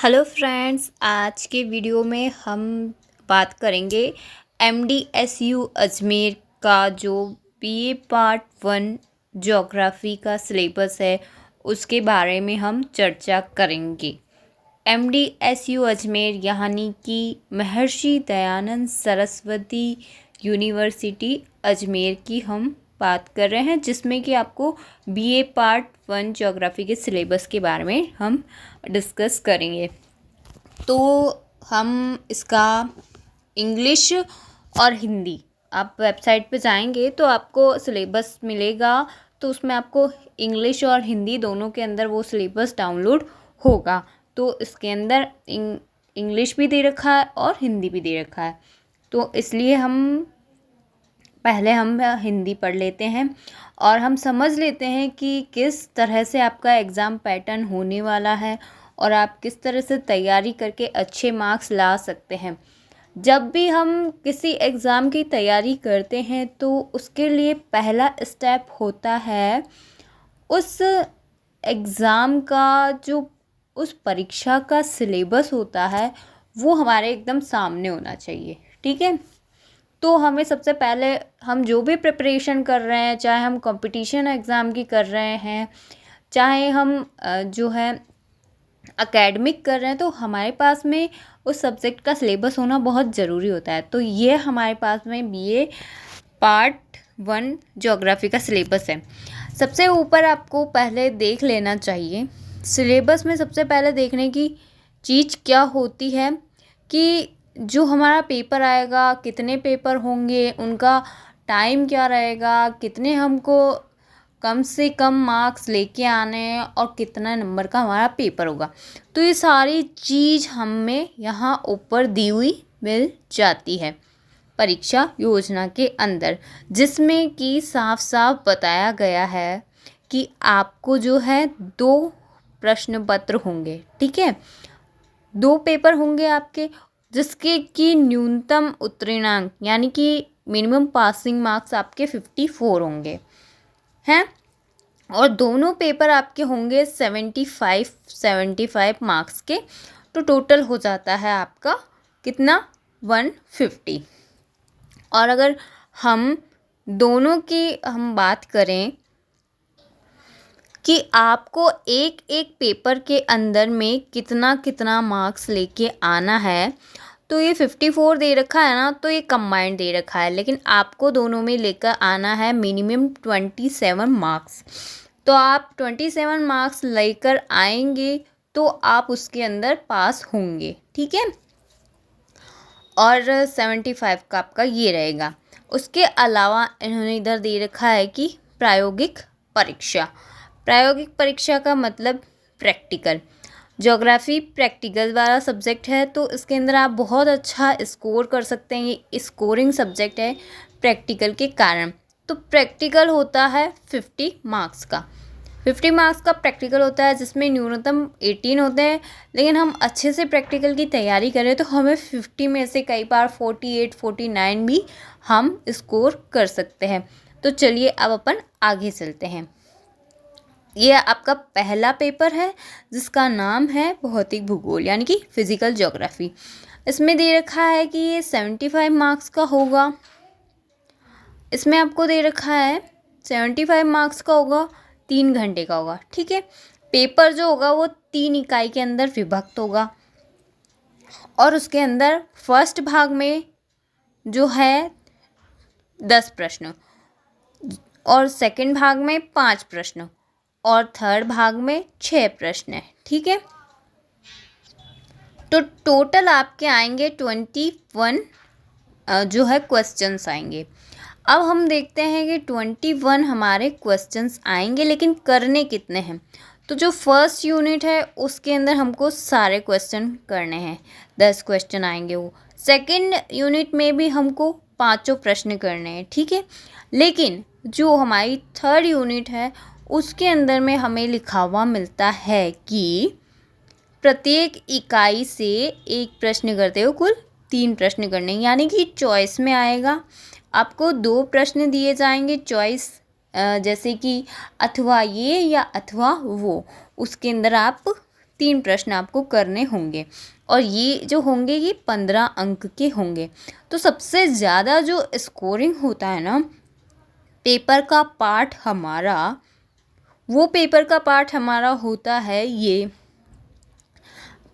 Hello friends, आज के video में हम बात करेंगे MDSU अजमेर का जो BA पार्ट 1 ज्योग्राफी का सिलेबस है उसके बारे में हम चर्चा करेंगे। MDSU अजमेर यानी कि महर्षि दयानंद सरस्वती यूनिवर्सिटी अजमेर की हम बात कर रहे हैं, जिसमें कि आपको BA पार्ट 1 ज्योग्राफी के सिलेबस के बारे में हम डिस्कस करेंगे। तो हम इसका इंग्लिश और हिंदी, आप वेबसाइट पे जाएंगे तो आपको सिलेबस मिलेगा, तो उसमें आपको इंग्लिश और हिंदी दोनों के अंदर वो सिलेबस डाउनलोड होगा। तो इसके अंदर इंग्लिश भी दे रखा है और हिंदी भी दे रखा है, तो इसलिए हम हिंदी पढ़ लेते हैं और हम समझ लेते हैं कि किस तरह से आपका एग्ज़ाम पैटर्न होने वाला है और आप किस तरह से तैयारी करके अच्छे मार्क्स ला सकते हैं। जब भी हम किसी एग्ज़ाम की तैयारी करते हैं तो उसके लिए पहला स्टेप होता है उस एग्ज़ाम का जो उस परीक्षा का सिलेबस होता है वो हमारे एकदम सामने होना चाहिए। ठीक है, तो हमें सबसे पहले हम जो भी प्रिपरेशन कर रहे हैं, चाहे हम कंपटीशन एग्ज़ाम की कर रहे हैं, चाहे हम जो है एकेडमिक कर रहे हैं, तो हमारे पास में उस सब्जेक्ट का सिलेबस होना बहुत ज़रूरी होता है। तो ये हमारे पास में BA पार्ट 1 ज्योग्राफी का सिलेबस है। सबसे ऊपर आपको पहले देख लेना चाहिए सिलेबस में। सबसे पहले देखने की चीज़ क्या होती है कि जो हमारा पेपर आएगा, कितने पेपर होंगे, उनका टाइम क्या रहेगा, कितने हमको कम से कम मार्क्स लेके आने हैं और कितना नंबर का हमारा पेपर होगा। तो ये सारी चीज़ हमें यहाँ ऊपर दी हुई मिल जाती है परीक्षा योजना के अंदर, जिसमें कि साफ साफ बताया गया है कि आपको जो है 2 प्रश्न पत्र होंगे। ठीक है, 2 पेपर होंगे आपके, जिसके कि न्यूनतम उत्तीर्णांक यानी कि मिनिमम पासिंग मार्क्स आपके 54 होंगे हैं, और दोनों पेपर आपके होंगे 75 मार्क्स के। तो टोटल हो जाता है आपका कितना, 150। और अगर हम दोनों की हम बात करें कि आपको एक एक पेपर के अंदर में कितना कितना मार्क्स लेके आना है, तो ये 54 दे रखा है ना, तो ये कंबाइंड दे रखा है, लेकिन आपको दोनों में लेकर आना है मिनिमम 27 मार्क्स। तो आप 27 मार्क्स लेकर आएंगे तो आप उसके अंदर पास होंगे। ठीक है, और 75 का आपका ये रहेगा। उसके अलावा इन्होंने इधर दे रखा है कि प्रायोगिक परीक्षा। प्रायोगिक परीक्षा का मतलब प्रैक्टिकल। ज्योग्राफी प्रैक्टिकल वाला सब्जेक्ट है, तो इसके अंदर आप बहुत अच्छा स्कोर कर सकते हैं। ये स्कोरिंग सब्जेक्ट है प्रैक्टिकल के कारण। तो प्रैक्टिकल होता है 50 मार्क्स का। 50 मार्क्स का प्रैक्टिकल होता है, जिसमें न्यूनतम 18 होते हैं, लेकिन हम अच्छे से प्रैक्टिकल की तैयारी करें तो हमें 50 में से कई बार 48 49 भी हम स्कोर कर सकते हैं। तो चलिए अब अपन आगे चलते हैं। ये आपका पहला पेपर है जिसका नाम है भौतिक भूगोल यानी कि फिजिकल ज्योग्राफी। इसमें दे रखा है कि ये 75 मार्क्स का होगा। इसमें आपको दे रखा है 75 मार्क्स का होगा, 3 घंटे का होगा। ठीक है, पेपर जो होगा वो 3 इकाई के अंदर विभक्त होगा, और उसके अंदर फर्स्ट भाग में जो है 10 प्रश्न, और सेकंड भाग में 5 प्रश्न, और थर्ड भाग में 6 प्रश्न है। ठीक है, तो टोटल आपके आएंगे 21 जो है क्वेश्चंस आएंगे। अब हम देखते हैं कि 21 हमारे क्वेश्चंस आएंगे, लेकिन करने कितने हैं। तो जो फर्स्ट यूनिट है उसके अंदर हमको सारे क्वेश्चन करने हैं, 10 क्वेश्चन आएंगे वो। सेकंड यूनिट में भी हमको 5 प्रश्न करने हैं। ठीक है, लेकिन जो हमारी थर्ड यूनिट है उसके अंदर में हमें लिखा हुआ मिलता है कि प्रत्येक इकाई से एक प्रश्न करते हो कुल 3 प्रश्न करने, यानी कि चॉइस में आएगा। आपको 2 प्रश्न दिए जाएंगे चॉइस, जैसे कि अथवा ये या अथवा वो, उसके अंदर आप 3 प्रश्न आपको करने होंगे और ये जो होंगे ये 15 अंक के होंगे। तो सबसे ज़्यादा जो स्कोरिंग होता है ना पेपर का पार्ट हमारा, वो पेपर का पार्ट हमारा होता है ये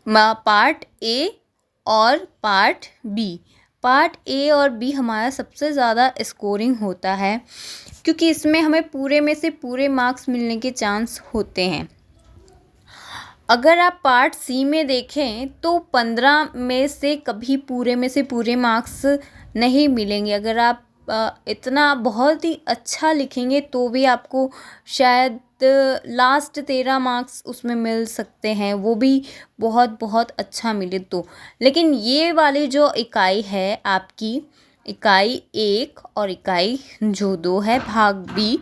पार्ट ए और पार्ट बी। पार्ट ए और बी हमारा सबसे ज़्यादा स्कोरिंग होता है क्योंकि इसमें हमें पूरे में से पूरे मार्क्स मिलने के चांस होते हैं। अगर आप पार्ट सी में देखें तो 15 में से कभी पूरे में से पूरे मार्क्स नहीं मिलेंगे। अगर आप इतना बहुत ही अच्छा लिखेंगे तो भी आपको शायद लास्ट 13 मार्क्स उसमें मिल सकते हैं, वो भी बहुत बहुत अच्छा मिले तो। लेकिन ये वाली जो इकाई है आपकी, इकाई 1 और इकाई जो 2 है भाग बी,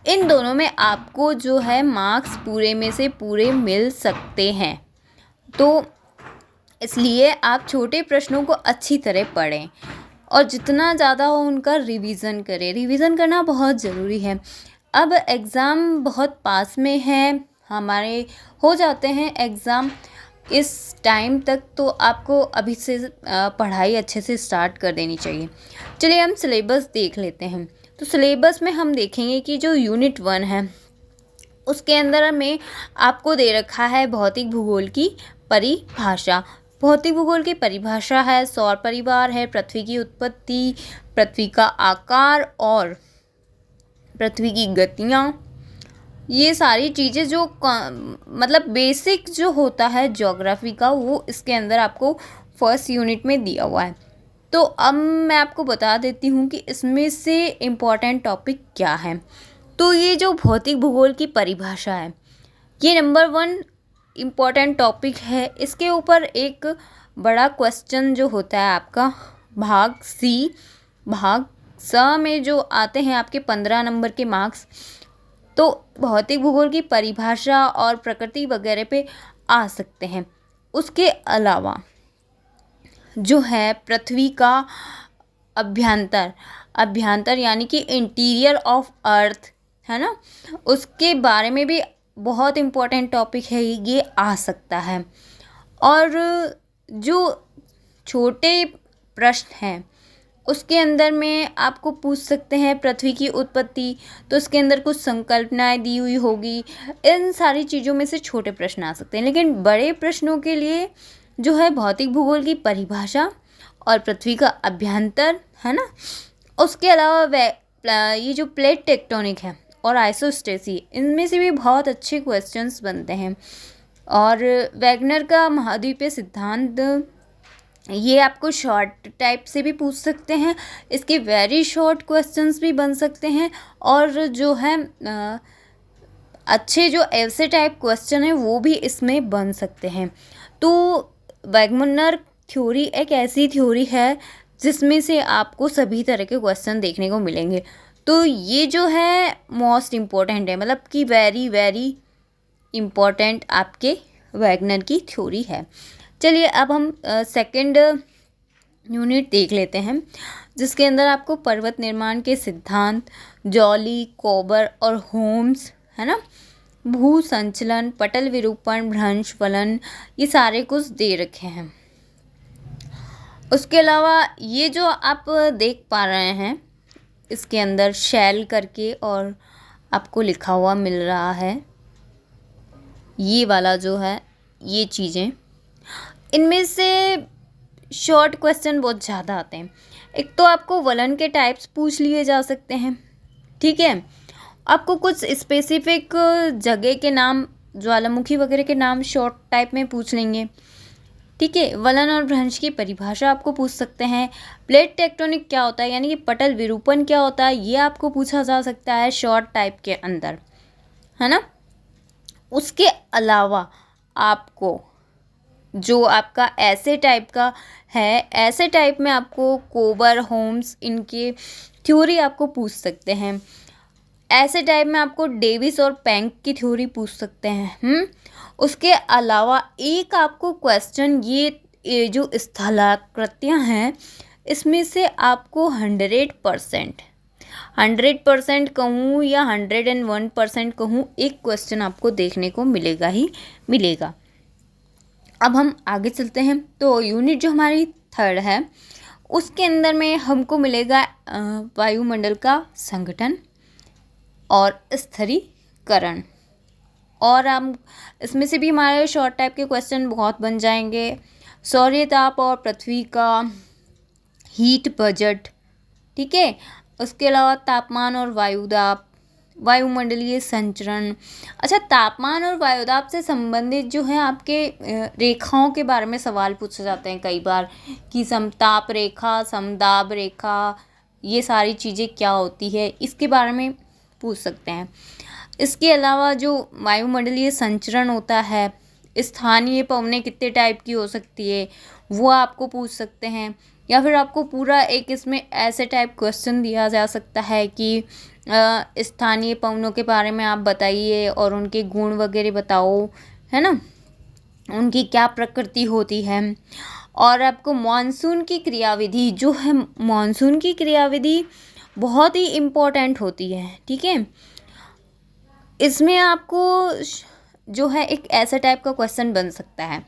इन दोनों में आपको जो है मार्क्स पूरे में से पूरे मिल सकते हैं। तो इसलिए आप छोटे प्रश्नों को अच्छी तरह पढ़ें और जितना ज़्यादा हो उनका रिवीजन करें। रिवीजन करना बहुत ज़रूरी है। अब एग्ज़ाम बहुत पास में है, हमारे हो जाते हैं एग्ज़ाम इस टाइम तक, तो आपको अभी से पढ़ाई अच्छे से स्टार्ट कर देनी चाहिए। चलिए हम सिलेबस देख लेते हैं। तो सिलेबस में हम देखेंगे कि जो यूनिट 1 है उसके अंदर में आपको दे रखा है भौतिक भूगोल की परिभाषा। भौतिक भूगोल की परिभाषा है सौर परिवार है, पृथ्वी की उत्पत्ति, पृथ्वी का आकार और पृथ्वी की गतियाँ, ये सारी चीज़ें जो मतलब बेसिक जो होता है ज्योग्राफी का, वो इसके अंदर आपको फर्स्ट यूनिट में दिया हुआ है। तो अब मैं आपको बता देती हूँ कि इसमें से इम्पॉर्टेंट टॉपिक क्या है। तो ये जो भौतिक भूगोल की परिभाषा है ये नंबर 1 इम्पॉर्टेंट टॉपिक है। इसके ऊपर एक बड़ा क्वेश्चन जो होता है आपका भाग सी, भाग स में जो आते हैं आपके 15 नंबर के मार्क्स, तो भौतिक भूगोल की परिभाषा और प्रकृति वगैरह पे आ सकते हैं। उसके अलावा जो है पृथ्वी का अभ्यंतर यानी कि इंटीरियर ऑफ अर्थ है ना, उसके बारे में भी बहुत इम्पोर्टेंट टॉपिक है, ये आ सकता है। और जो छोटे प्रश्न हैं उसके अंदर में आपको पूछ सकते हैं पृथ्वी की उत्पत्ति, तो उसके अंदर कुछ संकल्पनाएं दी हुई होगी। इन सारी चीज़ों में से छोटे प्रश्न आ सकते हैं, लेकिन बड़े प्रश्नों के लिए जो है भौतिक भूगोल की परिभाषा और पृथ्वी का अभ्यंतर है ना, उसके अलावा ये जो प्लेट टेक्टोनिक है और आइसोस्टेसी, इनमें से भी बहुत अच्छे क्वेश्चंस बनते हैं। और वैगनर का महाद्वीपीय सिद्धांत, ये आपको शॉर्ट टाइप से भी पूछ सकते हैं, इसके वेरी शॉर्ट क्वेश्चंस भी बन सकते हैं, और जो है अच्छे जो ऐसे टाइप क्वेश्चन है वो भी इसमें बन सकते हैं। तो वैगनर थ्योरी एक ऐसी थ्योरी है जिसमें से आपको सभी तरह के क्वेश्चन देखने को मिलेंगे। तो ये जो है मोस्ट इम्पोर्टेंट है, मतलब कि वेरी वेरी इम्पोर्टेंट आपके वैगनर की थ्योरी है। चलिए अब हम सेकंड यूनिट देख लेते हैं, जिसके अंदर आपको पर्वत निर्माण के सिद्धांत, जॉली, कोबर और होम्स है ना, भू संचलन, पटल विरूपण, भ्रंश फलन, ये सारे कुछ दे रखे हैं। उसके अलावा ये जो आप देख पा रहे हैं इसके अंदर शैल करके और आपको लिखा हुआ मिल रहा है, ये वाला जो है ये चीज़ें, इनमें से शॉर्ट क्वेश्चन बहुत ज़्यादा आते हैं। एक तो आपको वलन के टाइप्स पूछ लिए जा सकते हैं, ठीक है, आपको कुछ स्पेसिफिक जगह के नाम, ज्वालामुखी वगैरह के नाम शॉर्ट टाइप में पूछ लेंगे, ठीक है। वलन और भ्रंश की परिभाषा आपको पूछ सकते हैं। प्लेट टेक्टोनिक क्या होता है यानी कि पटल विरूपण क्या होता है, ये आपको पूछा जा सकता है शॉर्ट टाइप के अंदर, है ना। उसके अलावा आपको जो आपका ऐसे टाइप का है, ऐसे टाइप में आपको कोबर, होम्स, इनके थ्योरी आपको पूछ सकते हैं। ऐसे टाइप में आपको डेविस और पैंक की थ्योरी पूछ सकते हैं। उसके अलावा एक आपको क्वेश्चन, ये जो स्थलाकृतियाँ हैं इसमें से आपको 100% कहूँ या 101% कहूँ, एक क्वेश्चन आपको देखने को मिलेगा ही मिलेगा, अब हम आगे चलते हैं। तो यूनिट जो हमारी थर्ड है उसके अंदर में हमको मिलेगा वायुमंडल का संगठन और स्थिरीकरण। और हम इसमें से भी हमारे शॉर्ट टाइप के क्वेश्चन बहुत बन जाएंगे। सौर्य ताप और पृथ्वी का हीट बजट, ठीक है। उसके अलावा तापमान और वायुदाब, वायुमंडलीय संचरण। अच्छा, तापमान और वायुदाब से संबंधित जो है आपके रेखाओं के बारे में सवाल पूछे जाते हैं कई बार कि समताप रेखा, समदाब रेखा, ये सारी चीज़ें क्या होती है, इसके बारे में पूछ सकते हैं। इसके अलावा जो वायुमंडलीय संचरण होता है, स्थानीय पवनें कितने टाइप की हो सकती है, वो आपको पूछ सकते हैं। या फिर आपको पूरा एक इसमें ऐसे टाइप क्वेश्चन दिया जा सकता है कि स्थानीय पवनों के बारे में आप बताइए और उनके गुण वगैरह बताओ, है ना, उनकी क्या प्रकृति होती है। और आपको मानसून की क्रियाविधि जो है, मानसून की क्रियाविधि बहुत ही इम्पोर्टेंट होती है, ठीक है। इसमें आपको जो है एक ऐसा टाइप का क्वेश्चन बन सकता है,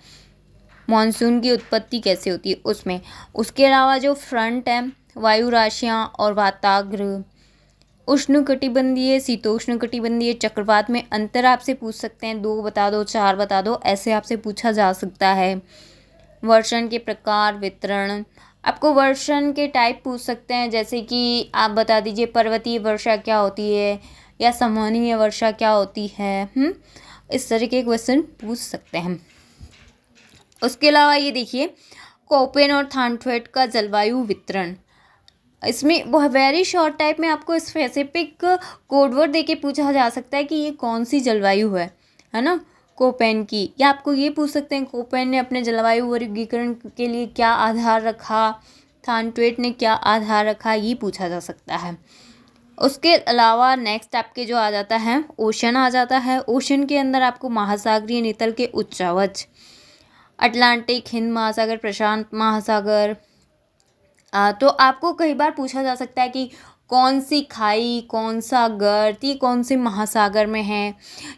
मानसून की उत्पत्ति कैसे होती है उसमें। उसके अलावा जो फ्रंट है, वायु राशियाँ और वाताग्र, उष्णकटिबंधीय, शीतोष्णकटिबंधीय, चक्रवात में अंतर आपसे पूछ सकते हैं, 2 बता दो, 4 बता दो, ऐसे आपसे पूछा जा सकता है। वर्षण के प्रकार, वितरण, आपको वर्षण के टाइप पूछ सकते हैं, जैसे कि आप बता दीजिए पर्वतीय वर्षा क्या होती है या सामान्य वर्षा क्या होती है। इस तरह के क्वेश्चन पूछ सकते हैं। उसके अलावा ये देखिए, कोपेन और थानथ्वेट का जलवायु वितरण, इसमें वह वेरी शॉर्ट टाइप में आपको स्पेसिफिक कोडवर्ड देके पूछा जा सकता है कि ये कौन सी जलवायु है ना, कोपेन की। या आपको ये पूछ सकते हैं कोपेन ने अपने जलवायु वर्गीकरण के लिए क्या आधार रखा, थानथ्वेट ने क्या आधार रखा, ये पूछा जा सकता है। उसके अलावा नेक्स्ट आपके जो आ जाता है, ओशन आ जाता है। ओशन के अंदर आपको महासागरीय नितल के उच्चावच, अटलांटिक, हिंद महासागर, प्रशांत महासागर। तो आपको कई बार पूछा जा सकता है कि कौन सी खाई, कौन सा गर्त, ये कौन से महासागर में है।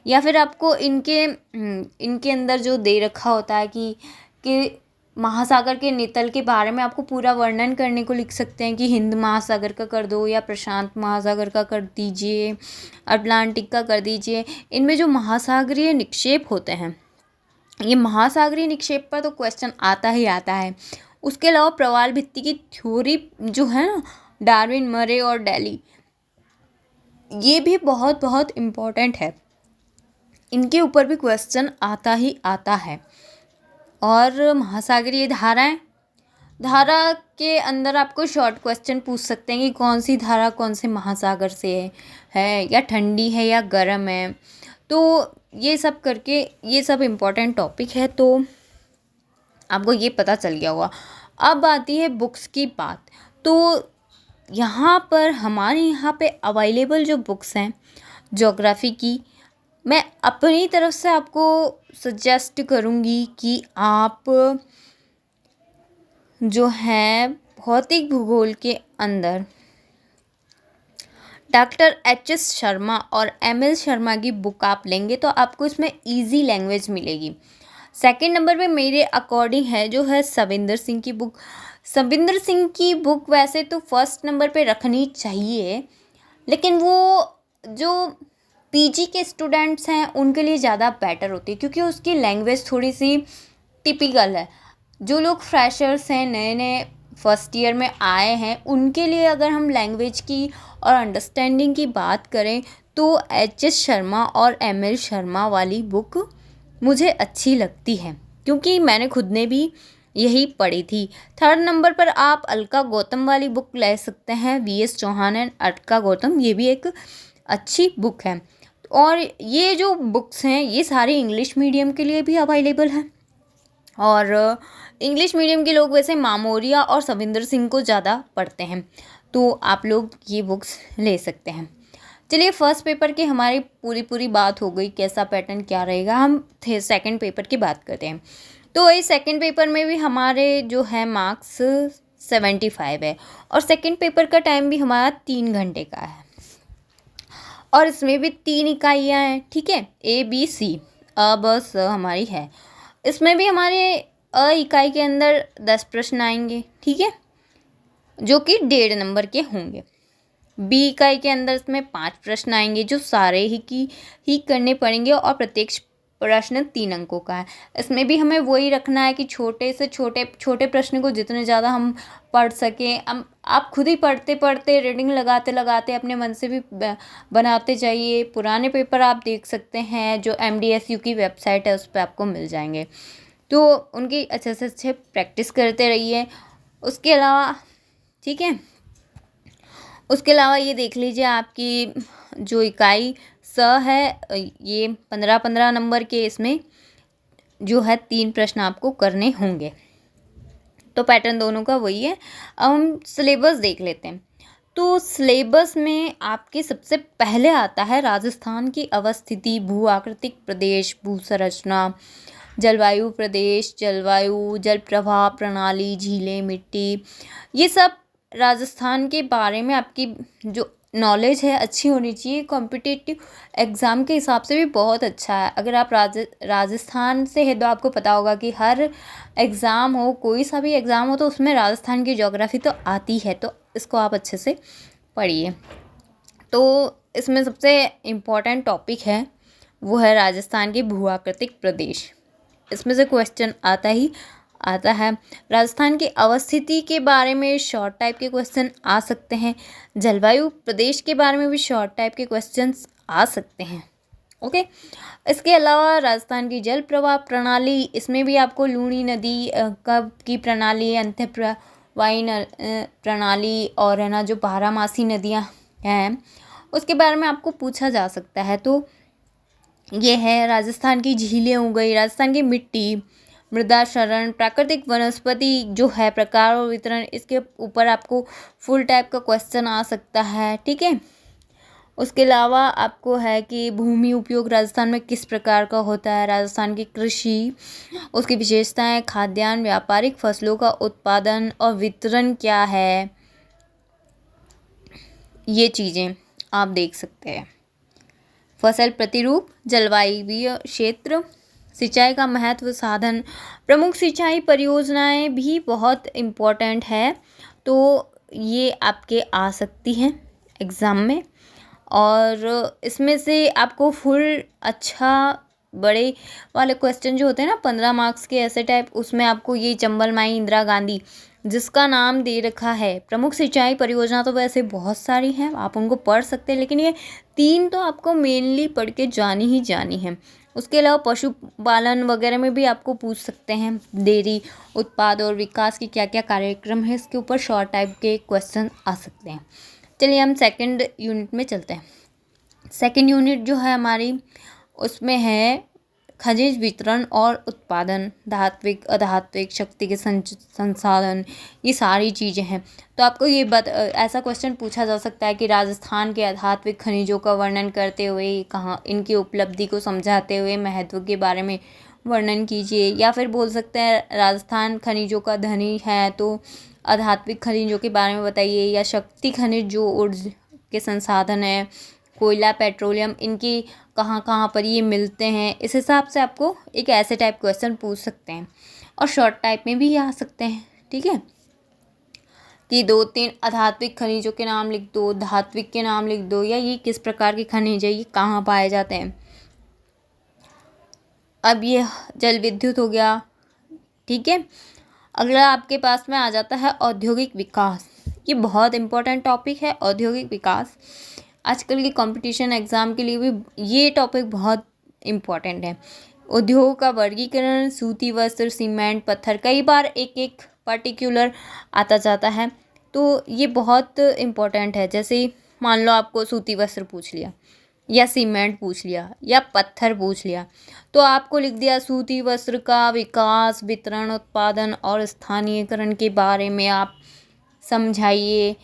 या फिर आपको इनके अंदर जो दे रखा होता है कि महासागर के नितल के बारे में आपको पूरा वर्णन करने को लिख सकते हैं कि हिंद महासागर का कर दो या प्रशांत महासागर का कर दीजिए, अटलांटिक का कर दीजिए। इनमें जो महासागरीय निक्षेप होते हैं, ये महासागरीय निक्षेप पर तो क्वेश्चन आता ही आता है। उसके अलावा प्रवाल भित्ति की थ्योरी जो है ना, डार्विन, मरे और डेली, ये भी बहुत बहुत इम्पोर्टेंट है, इनके ऊपर भी क्वेश्चन आता ही आता है। और महासागरीय धाराएं, धारा के अंदर आपको शॉर्ट क्वेश्चन पूछ सकते हैं कि कौन सी धारा कौन से महासागर से है या ठंडी है या गर्म है। तो ये सब करके, ये सब इम्पोर्टेंट टॉपिक है, तो आपको ये पता चल गया होगा। अब आती है बुक्स की बात। तो यहाँ पर हमारे यहाँ पे अवेलेबल जो बुक्स हैं ज्योग्राफी की, मैं अपनी तरफ से आपको सजेस्ट करूँगी कि आप जो है भौतिक भूगोल के अंदर डॉक्टर एच.एस. शर्मा और एम.एल. शर्मा की बुक आप लेंगे तो आपको इसमें इजी लैंग्वेज मिलेगी। सेकंड नंबर पे मेरे अकॉर्डिंग है जो है सविंदर सिंह की बुक। सविंदर सिंह की बुक वैसे तो फर्स्ट नंबर पे रखनी चाहिए, लेकिन वो जो पीजी के स्टूडेंट्स हैं उनके लिए ज़्यादा बेटर होती है, क्योंकि उसकी लैंग्वेज थोड़ी सी टिपिकल है। जो लोग फ्रेशर्स हैं, नए नए फर्स्ट ईयर में आए हैं, उनके लिए अगर हम लैंग्वेज की और अंडरस्टैंडिंग की बात करें तो एच.एस. शर्मा और एम.एल. शर्मा वाली बुक मुझे अच्छी लगती है, क्योंकि मैंने खुद ने भी यही पढ़ी थी। थर्ड नंबर पर आप अलका गौतम वाली बुक ले सकते हैं, वी.एस. चौहान एंड अलका गौतम, ये भी एक अच्छी बुक है। और ये जो बुक्स हैं ये सारी इंग्लिश मीडियम के लिए भी अवेलेबल है, और इंग्लिश मीडियम के लोग वैसे मामोरिया और सविंदर सिंह को ज़्यादा पढ़ते हैं, तो आप लोग ये बुक्स ले सकते हैं। चलिए, फर्स्ट पेपर की हमारी पूरी बात हो गई, कैसा पैटर्न क्या रहेगा। हम सेकंड पेपर की बात करते हैं। तो वही सेकंड पेपर में भी हमारे जो है मार्क्स 75 है, और सेकंड पेपर का टाइम भी हमारा 3 घंटे का है, और इसमें भी 3 इकाइयाँ हैं, ठीक है, A B C, अ ब स हमारी है। इसमें भी हमारे अ इकाई के अंदर 10 प्रश्न आएंगे, ठीक है, जो कि 1.5 नंबर के होंगे। बी इकाई के अंदर इसमें 5 प्रश्न आएंगे जो सारे ही करने पड़ेंगे और प्रत्येक प्रश्न 3 अंकों का है। इसमें भी हमें वही रखना है कि छोटे से छोटे प्रश्न को जितने ज़्यादा हम पढ़ सकें। आप खुद ही पढ़ते पढ़ते रीडिंग लगाते लगाते अपने मन से भी बनाते जाइए। पुराने पेपर आप देख सकते हैं, जो MDSU की वेबसाइट है उस पर आपको मिल जाएंगे, तो उनकी अच्छे से अच्छे प्रैक्टिस करते रहिए। उसके अलावा, ठीक है, उसके अलावा ये देख लीजिए, आपकी जो इकाई स है, ये 15-15 नंबर के, इसमें जो है 3 प्रश्न आपको करने होंगे। तो पैटर्न दोनों का वही है। अब हम सिलेबस देख लेते हैं। तो सिलेबस में आपके सबसे पहले आता है राजस्थान की अवस्थिति, भू आकृतिक प्रदेश, भू संरचना, जलवायु प्रदेश, जलवायु, जल प्रवाह प्रणाली, झीलें, मिट्टी। ये सब राजस्थान के बारे में आपकी जो नॉलेज है अच्छी होनी चाहिए। कॉम्पिटिटिव एग्ज़ाम के हिसाब से भी बहुत अच्छा है। अगर आप राजस्थान से है तो आपको पता होगा कि हर एग्ज़ाम हो, कोई सा भी एग्ज़ाम हो, तो उसमें राजस्थान की ज्योग्राफी तो आती है, तो इसको आप अच्छे से पढ़िए। तो इसमें सबसे इम्पोर्टेंट टॉपिक है वो है राजस्थान के भू आकृतिक प्रदेश। इसमें से क्वेश्चन आता है। राजस्थान की अवस्थिति के बारे में शॉर्ट टाइप के क्वेश्चन आ सकते हैं। जलवायु प्रदेश के बारे में भी शॉर्ट टाइप के क्वेश्चंस आ सकते हैं, ओके। इसके अलावा राजस्थान की जल प्रवाह प्रणाली, इसमें भी आपको लूणी नदी की प्रणाली, अंत्य प्रवाही प्रणाली और है ना जो 12मासी नदियाँ हैं उसके बारे में आपको पूछा जा सकता है। तो ये है राजस्थान की झीलें हो गई, राजस्थान की मिट्टी, मृदा क्षरण, प्राकृतिक वनस्पति जो है, प्रकार और वितरण, इसके ऊपर आपको फुल टाइप का क्वेश्चन आ सकता है, ठीक है। उसके अलावा आपको है कि भूमि उपयोग राजस्थान में किस प्रकार का होता है, राजस्थान की कृषि, उसकी विशेषताएं, खाद्यान्न, व्यापारिक फसलों का उत्पादन और वितरण क्या है, ये चीज़ें आप देख सकते हैं। फसल प्रतिरूप, जलवायु क्षेत्र, सिंचाई का महत्व, साधन, प्रमुख सिंचाई परियोजनाएं भी बहुत इम्पोर्टेंट है, तो ये आपके आ सकती हैं एग्ज़ाम में। और इसमें से आपको फुल अच्छा बड़े वाले क्वेश्चन जो होते हैं ना 15 मार्क्स के ऐसे टाइप, उसमें आपको ये चंबल माई इंदिरा गांधी जिसका नाम दे रखा है, प्रमुख सिंचाई परियोजना, तो वैसे बहुत सारी हैं, आप उनको पढ़ सकते हैं, लेकिन ये 3 तो आपको मेनली पढ़ के जानी ही जानी है। उसके अलावा पशुपालन वगैरह में भी आपको पूछ सकते हैं, डेयरी उत्पाद और विकास की क्या क्या कार्यक्रम है, इसके ऊपर शॉर्ट टाइप के क्वेश्चन आ सकते हैं। चलिए हम सेकंड यूनिट में चलते हैं। सेकंड यूनिट जो है हमारी, उसमें है खनिज वितरण और उत्पादन, धात्विक अधात्विक शक्ति के संसाधन, ये सारी चीज़ें हैं। तो आपको ये ऐसा क्वेश्चन पूछा जा सकता है कि राजस्थान के अधात्विक खनिजों का वर्णन करते हुए कहाँ इनकी उपलब्धि को समझाते हुए महत्व के बारे में वर्णन कीजिए। या फिर बोल सकते हैं राजस्थान खनिजों का धनी है, तो अधात्विक खनिजों के बारे में बताइए। या शक्ति खनिज जो ऊर्जा के संसाधन है, कोयला, पेट्रोलियम, इनकी कहाँ कहाँ पर ये मिलते हैं, इस हिसाब से आपको एक ऐसे टाइप क्वेश्चन पूछ सकते हैं। और शॉर्ट टाइप में भी आ सकते हैं, ठीक है, कि 2-3 अधात्विक खनिजों के नाम लिख दो, धात्विक के नाम लिख दो, या ये किस प्रकार के खनिज है, ये कहाँ पाए जाते हैं। अब ये जल विद्युत हो गया, ठीक है। अगला आपके पास में आ जाता है औद्योगिक विकास। ये बहुत इम्पोर्टेंट टॉपिक है, औद्योगिक विकास। आजकल के कंपटीशन एग्ज़ाम के लिए भी ये टॉपिक बहुत इम्पोर्टेंट है। उद्योग का वर्गीकरण, सूती वस्त्र, सीमेंट, पत्थर, कई बार एक एक पर्टिकुलर आता जाता है, तो ये बहुत इम्पोर्टेंट है। जैसे मान लो आपको सूती वस्त्र पूछ लिया, या सीमेंट पूछ लिया, या पत्थर पूछ लिया, तो आपको लिख दिया सूती वस्त्र का विकास, वितरण, उत्पादन और स्थानीयकरण के बारे में आप समझाइए।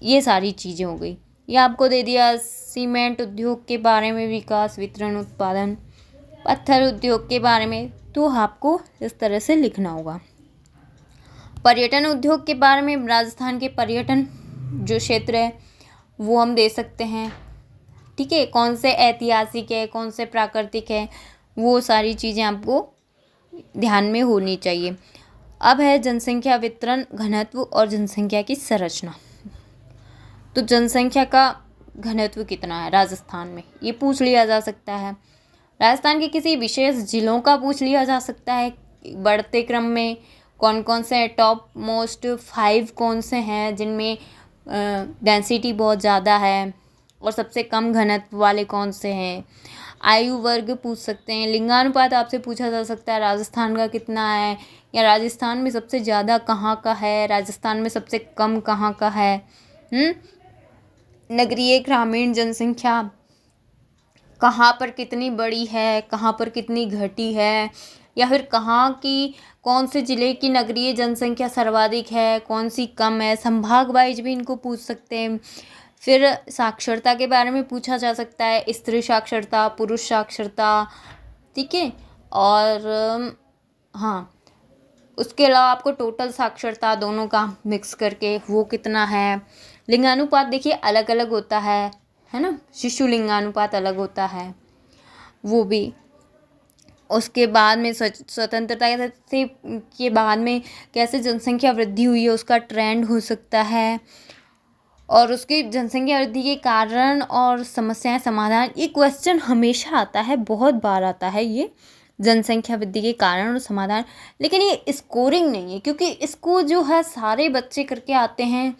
ये सारी चीज़ें हो गई। या आपको दे दिया सीमेंट उद्योग के बारे में विकास, वितरण, उत्पादन, पत्थर उद्योग के बारे में, तो आपको इस तरह से लिखना होगा। पर्यटन उद्योग के बारे में, राजस्थान के पर्यटन जो क्षेत्र है वो हम दे सकते हैं, ठीक है, कौन से ऐतिहासिक है, कौन से प्राकृतिक है, वो सारी चीज़ें आपको ध्यान में होनी चाहिए। अब है जनसंख्या वितरण, घनत्व और जनसंख्या की संरचना। तो जनसंख्या का घनत्व कितना है राजस्थान में, ये पूछ लिया जा सकता है। राजस्थान के किसी विशेष जिलों का पूछ लिया जा सकता है, बढ़ते क्रम में कौन कौन से टॉप मोस्ट 5 कौन से हैं जिनमें डेंसिटी बहुत ज़्यादा है, और सबसे कम घनत्व वाले कौन से हैं। आयु वर्ग पूछ सकते हैं, लिंगानुपात आपसे पूछा जा सकता है राजस्थान का कितना है, या राजस्थान में सबसे ज़्यादा कहाँ का है, राजस्थान में सबसे कम कहाँ का है। नगरीय ग्रामीण जनसंख्या कहाँ पर कितनी बड़ी है, कहाँ पर कितनी घटी है, या फिर कहाँ की कौन से ज़िले की नगरीय जनसंख्या सर्वाधिक है, कौन सी कम है। संभाग वाइज भी इनको पूछ सकते हैं। फिर साक्षरता के बारे में पूछा जा सकता है, स्त्री साक्षरता, पुरुष साक्षरता, ठीक है। और हाँ, उसके अलावा आपको टोटल साक्षरता दोनों का मिक्स करके वो कितना है। लिंगानुपात देखिए अलग अलग होता है ना, शिशु लिंगानुपात अलग होता है वो भी। उसके बाद में स्वतंत्रता से के बाद में कैसे जनसंख्या वृद्धि हुई है उसका ट्रेंड हो सकता है, और उसकी जनसंख्या वृद्धि के कारण और समस्याएं समाधान। ये क्वेश्चन हमेशा आता है, बहुत बार आता है ये, जनसंख्या वृद्धि के कारण और समाधान। लेकिन ये स्कोरिंग नहीं है, क्योंकि इसको जो है सारे बच्चे करके आते हैं,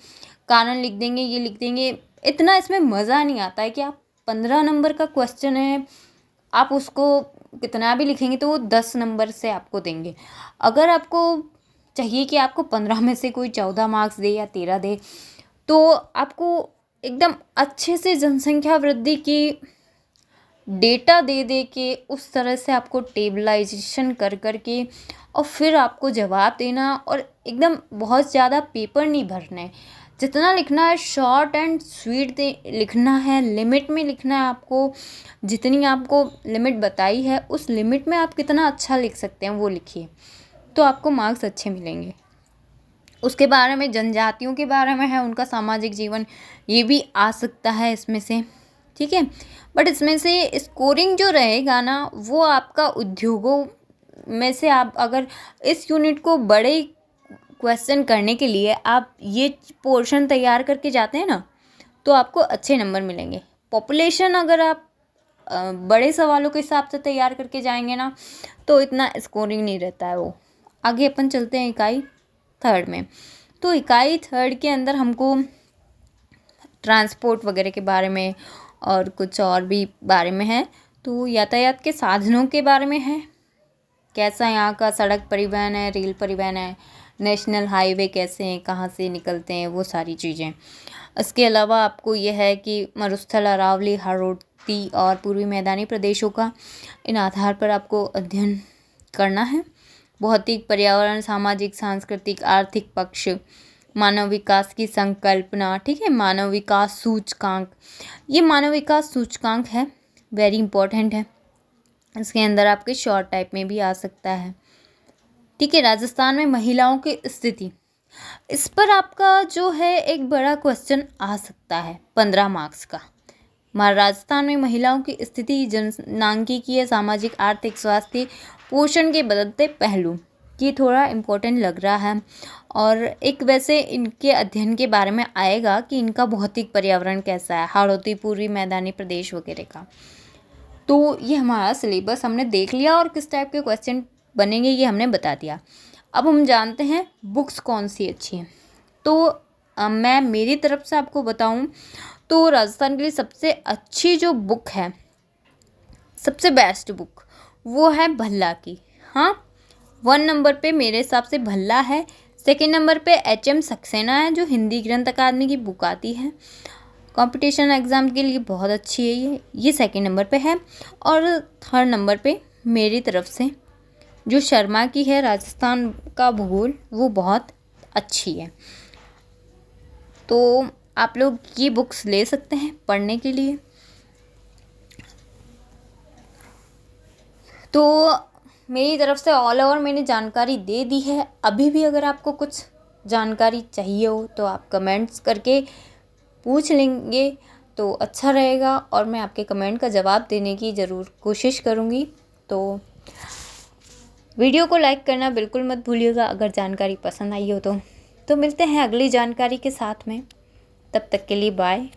कारण लिख देंगे, ये लिख देंगे, इतना इसमें मज़ा नहीं आता है कि आप 15 नंबर का क्वेश्चन है, आप उसको कितना भी लिखेंगे तो वो 10 नंबर से आपको देंगे। अगर आपको चाहिए कि आपको 15 में से कोई 14 मार्क्स दे या 13 दे, तो आपको एकदम अच्छे से जनसंख्या वृद्धि की डेटा दे दे के उस तरह से आपको टेबलाइजेशन कर कर के और फिर आपको जवाब देना, और एकदम बहुत ज़्यादा पेपर नहीं भरना है। जितना लिखना है शॉर्ट एंड स्वीट लिखना है, लिमिट में लिखना है आपको। जितनी आपको लिमिट बताई है उस लिमिट में आप कितना अच्छा लिख सकते हैं वो लिखिए, तो आपको मार्क्स अच्छे मिलेंगे। उसके बारे में जनजातियों के बारे में है, उनका सामाजिक जीवन, ये भी आ सकता है इसमें से, ठीक है। बट इसमें से स्कोरिंग जो रहेगा ना वो आपका उद्योगों में से, आप अगर इस यूनिट को बड़े क्वेश्चन करने के लिए आप ये पोर्शन तैयार करके जाते हैं ना, तो आपको अच्छे नंबर मिलेंगे। पॉपुलेशन अगर आप बड़े सवालों के हिसाब से तैयार करके जाएंगे ना, तो इतना स्कोरिंग नहीं रहता है वो। आगे अपन चलते हैं इकाई 3 में। तो इकाई 3 के अंदर हमको ट्रांसपोर्ट वगैरह के बारे में और कुछ और भी बारे में है। तो यातायात के साधनों के बारे में है, कैसा यहाँ का सड़क परिवहन है, रेल परिवहन है, नेशनल हाईवे कैसे हैं, कहाँ से निकलते हैं, वो सारी चीज़ें। इसके अलावा आपको यह है कि मरुस्थल, अरावली, हाड़ौती और पूर्वी मैदानी प्रदेशों का, इन आधार पर आपको अध्ययन करना है। भौतिक, पर्यावरण, सामाजिक, सांस्कृतिक, आर्थिक पक्ष, मानव विकास की संकल्पना, ठीक है। मानव विकास सूचकांक, ये मानव विकास सूचकांक है, वेरी इंपॉर्टेंट है। इसके अंदर आपके शॉर्ट टाइप में भी आ सकता है, ठीक है। राजस्थान में महिलाओं की स्थिति, इस पर आपका जो है एक बड़ा क्वेश्चन आ सकता है 15 मार्क्स का। राजस्थान में महिलाओं की स्थिति, जनसांख्यिकीय, सामाजिक, आर्थिक, स्वास्थ्य, पोषण के बदलते पहलू, ये थोड़ा इम्पोर्टेंट लग रहा है। और एक वैसे इनके अध्ययन के बारे में आएगा कि इनका भौतिक पर्यावरण कैसा है, हाड़ौती, पूर्वी मैदानी प्रदेश वगैरह का। तो ये हमारा सिलेबस हमने देख लिया और किस टाइप के क्वेश्चन बनेंगे ये हमने बता दिया। अब हम जानते हैं बुक्स कौन सी अच्छी हैं। तो मैं मेरी तरफ से आपको बताऊं तो राजस्थान के लिए सबसे अच्छी जो बुक है, सबसे बेस्ट बुक, वो है भल्ला की। हाँ, 1 नंबर पे मेरे हिसाब से भल्ला है। 2nd नंबर पे HM सक्सेना है, जो हिंदी ग्रंथ अकादमी की बुक आती है, कंपटीशन एग्ज़ाम के लिए बहुत अच्छी है ये 2nd नंबर पे है। और 3rd नंबर पे मेरी तरफ से जो शर्मा की है, राजस्थान का भूगोल, वो बहुत अच्छी है। तो आप लोग ये बुक्स ले सकते हैं पढ़ने के लिए। तो मेरी तरफ से ऑल ओवर मैंने जानकारी दे दी है। अभी भी अगर आपको कुछ जानकारी चाहिए हो तो आप कमेंट्स करके पूछ लेंगे तो अच्छा रहेगा, और मैं आपके कमेंट का जवाब देने की ज़रूर कोशिश करूँगी। तो वीडियो को लाइक करना बिल्कुल मत भूलिएगा अगर जानकारी पसंद आई हो तो मिलते हैं अगली जानकारी के साथ में। तब तक के लिए बाय।